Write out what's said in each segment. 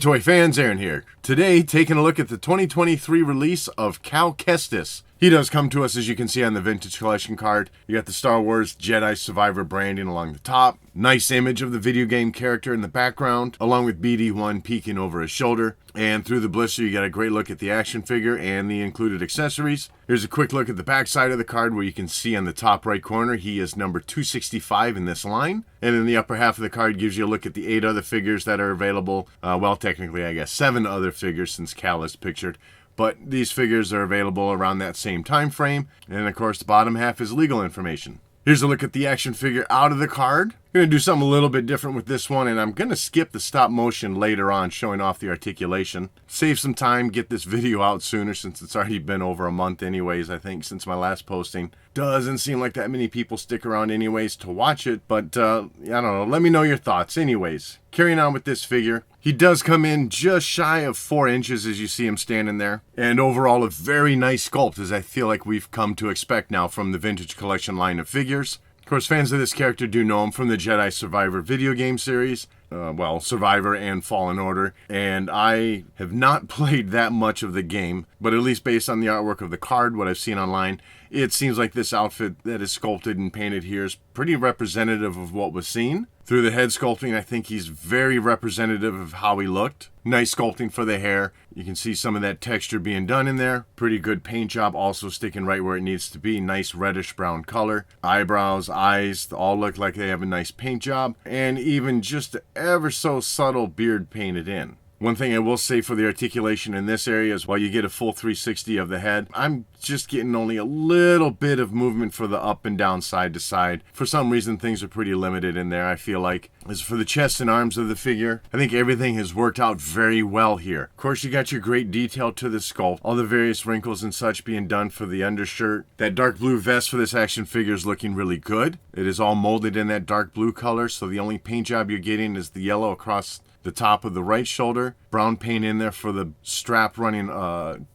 toy fans, Aaron here. Today, taking a look at the 2023 release of Kestis. He does come to us, as you can see on the Vintage Collection card. You got the Star Wars Jedi Survivor branding along the top. Nice image of the video game character in the background, along with BD1 peeking over his shoulder. And through the blister, you got a great look at the action figure and the included accessories. Here's a quick look at the back side of the card where you can see on the top right corner, he is number 265 in this line. And in the upper half of the card gives you a look at the 8 other figures that are available. Well, technically, I guess 7 other figures since Cal is pictured. But these figures are available around that same time frame. And of course, the bottom half is legal information. Here's a look at the action figure out of the card. I'm going to do something a little bit different with this one, and I'm going to skip the stop motion later on showing off the articulation. Save some time, get this video out sooner since it's already been over a month anyways, I think, since my last posting. Doesn't seem like that many people stick around anyways to watch it, but I don't know, let me know your thoughts. Anyways, carrying on with this figure. He does come in just shy of 4 inches as you see him standing there. And overall, a very nice sculpt, as I feel like we've come to expect now from the Vintage Collection line of figures. Of course, fans of this character do know him from the Jedi Survivor video game series. Well, Survivor and Fallen Order. And I have not played that much of the game, but at least based on the artwork of the card, what I've seen online, it seems like this outfit that is sculpted and painted here is pretty representative of what was seen. Through the head sculpting, I think he's very representative of how he looked. Nice sculpting for the hair. You can see some of that texture being done in there. Pretty good paint job, also sticking right where it needs to be. Nice reddish brown color. Eyebrows, eyes, all look like they have a nice paint job. And even just ever so subtle beard painted in. One thing I will say for the articulation in this area is while you get a full 360 of the head, I'm just getting only a little bit of movement for the up and down side to side. For some reason, things are pretty limited in there, I feel like. As for the chest and arms of the figure, I think everything has worked out very well here. Of course, you got your great detail to the sculpt, all the various wrinkles and such being done for the undershirt. That dark blue vest for this action figure is looking really good. It is all molded in that dark blue color, so the only paint job you're getting is the yellow across the top of the right shoulder, brown paint in there for the strap running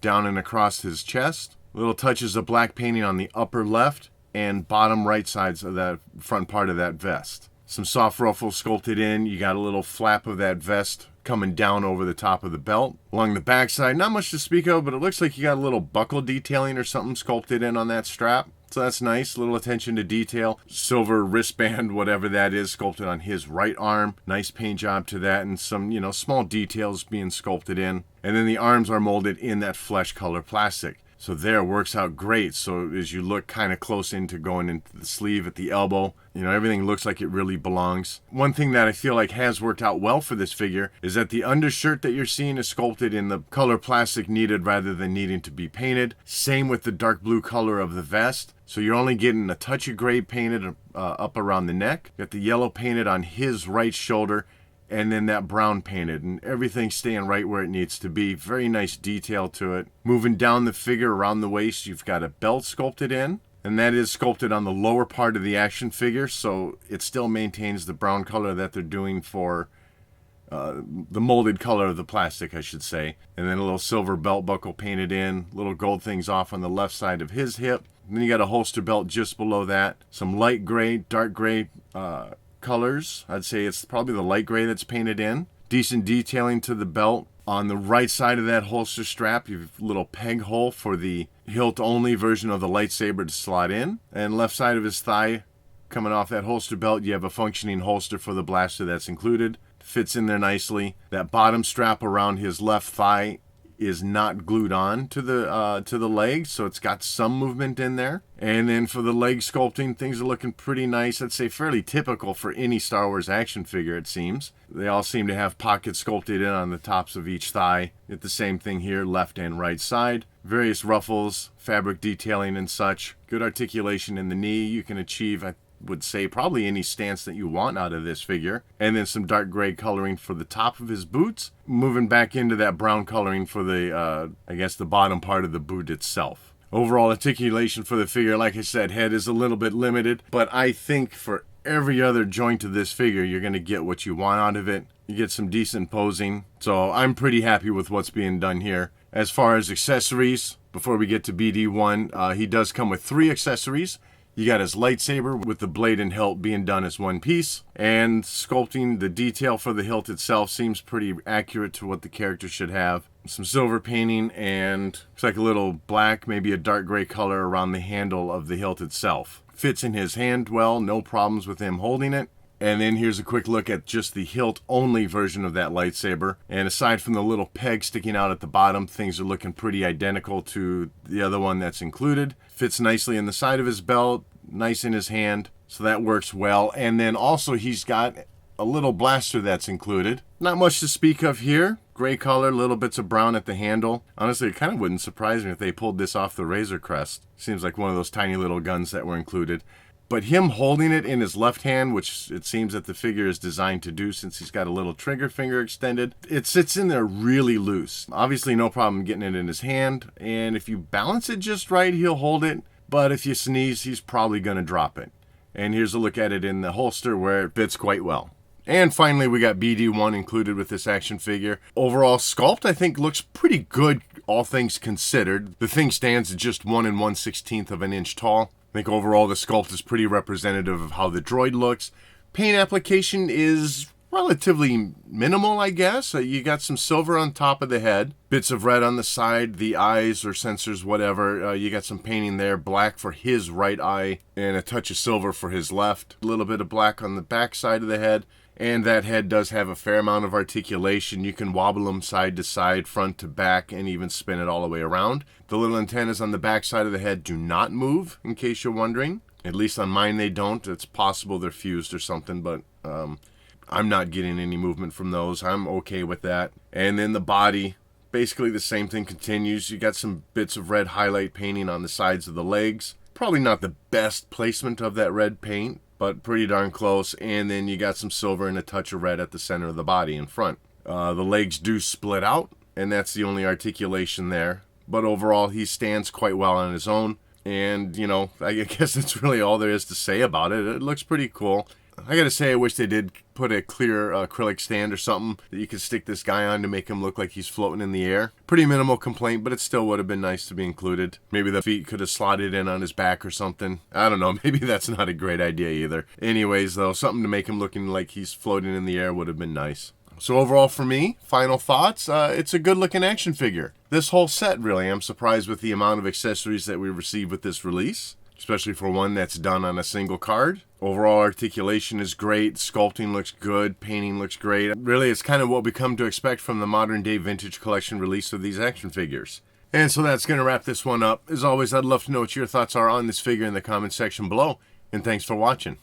down and across his chest, little touches of black painting on the upper left and bottom right sides of that front part of that vest. Some soft ruffles sculpted in. You got a little flap of that vest coming down over the top of the belt. Along the back side, not much to speak of, but it looks like you got a little buckle detailing or something sculpted in on that strap. So that's nice, little attention to detail. Silver wristband, whatever that is, sculpted on his right arm. Nice paint job to that and some, small details being sculpted in. And then the arms are molded in that flesh color plastic. So there, works out great. So as you look kind of close into going into the sleeve at the elbow, everything looks like it really belongs. One thing that I feel like has worked out well for this figure is that the undershirt that you're seeing is sculpted in the color plastic needed rather than needing to be painted. Same with the dark blue color of the vest. So you're only getting a touch of gray painted up around the neck. Got the yellow painted on his right shoulder, and then that brown painted, and everything staying right where it needs to be. Very nice detail to it. Moving down the figure around the waist, you've got a belt sculpted in, and that is sculpted on the lower part of the action figure, so it still maintains the brown color that they're doing for the molded color of the plastic, I should say. And then a little silver belt buckle painted in, little gold things off on the left side of his hip. And then you got a holster belt just below that. Some light gray, dark gray colors. I'd say it's probably the light gray that's painted in. Decent detailing to the belt. On the right side of that holster strap, you have a little peg hole for the hilt-only version of the lightsaber to slot in. And left side of his thigh, coming off that holster belt, you have a functioning holster for the blaster that's included. Fits in there nicely. That bottom strap around his left thigh is not glued on to the leg, so it's got some movement in there. And then for the leg sculpting, things are looking pretty nice. I'd say fairly typical for any Star Wars action figure, it seems. They all seem to have pockets sculpted in on the tops of each thigh. It's the same thing here, left and right side. Various ruffles, fabric detailing and such. Good articulation in the knee. You can achieve, I would say, probably any stance that you want out of this figure. And then some dark gray coloring for the top of his boots. Moving back into that brown coloring for the, the bottom part of the boot itself. Overall articulation for the figure, like I said, head is a little bit limited. But I think for every other joint of this figure, you're going to get what you want out of it. You get some decent posing. So I'm pretty happy with what's being done here. As far as accessories, before we get to BD1, he does come with 3 accessories. You got his lightsaber with the blade and hilt being done as one piece, and sculpting the detail for the hilt itself seems pretty accurate to what the character should have. Some silver painting and looks like a little black, maybe a dark gray color around the handle of the hilt itself. Fits in his hand well, no problems with him holding it. And then here's a quick look at just the hilt-only version of that lightsaber. And aside from the little peg sticking out at the bottom, things are looking pretty identical to the other one that's included. Fits nicely in the side of his belt, nice in his hand, so that works well. And then also he's got a little blaster that's included. Not much to speak of here. Gray color, little bits of brown at the handle. Honestly, it kind of wouldn't surprise me if they pulled this off the Razor Crest. Seems like one of those tiny little guns that were included. But him holding it in his left hand, which it seems that the figure is designed to do since he's got a little trigger finger extended, it sits in there really loose. Obviously no problem getting it in his hand, and if you balance it just right, he'll hold it. But if you sneeze, he's probably going to drop it. And here's a look at it in the holster where it fits quite well. And finally, we got BD1 included with this action figure. Overall sculpt, I think, looks pretty good, all things considered. The thing stands at just 1 1/16 of an inch tall. I think overall the sculpt is pretty representative of how the droid looks. Paint application is relatively minimal, I guess. You got some silver on top of the head, bits of red on the side, the eyes or sensors, whatever. You got some painting there, black for his right eye and a touch of silver for his left. A little bit of black on the back side of the head. And that head does have a fair amount of articulation. You can wobble them side to side, front to back, and even spin it all the way around. The little antennas on the back side of the head do not move, in case you're wondering. At least on mine they don't. It's possible they're fused or something, but I'm not getting any movement from those. I'm okay with that. And then the body, basically the same thing continues. You got some bits of red highlight painting on the sides of the legs. Probably not the best placement of that red paint, but pretty darn close. And then you got some silver and a touch of red at the center of the body in front. The legs do split out, and that's the only articulation there. But overall, he stands quite well on his own. And, you know, I guess that's really all there is to say about it. It looks pretty cool. I gotta say, I wish they did put a clear acrylic stand or something that you could stick this guy on to make him look like he's floating in the air. Pretty minimal complaint, but it still would have been nice to be included. Maybe the feet could have slotted in on his back or something. I don't know, maybe that's not a great idea either. Anyways, though, something to make him looking like he's floating in the air would have been nice. So overall for me, final thoughts, it's a good looking action figure. This whole set, really, I'm surprised with the amount of accessories that we received with this release, especially for one that's done on a single card. Overall articulation is great, sculpting looks good, painting looks great. Really, it's kind of what we come to expect from the modern day vintage collection release of these action figures. And so that's going to wrap this one up. As always, I'd love to know what your thoughts are on this figure in the comment section below. And thanks for watching.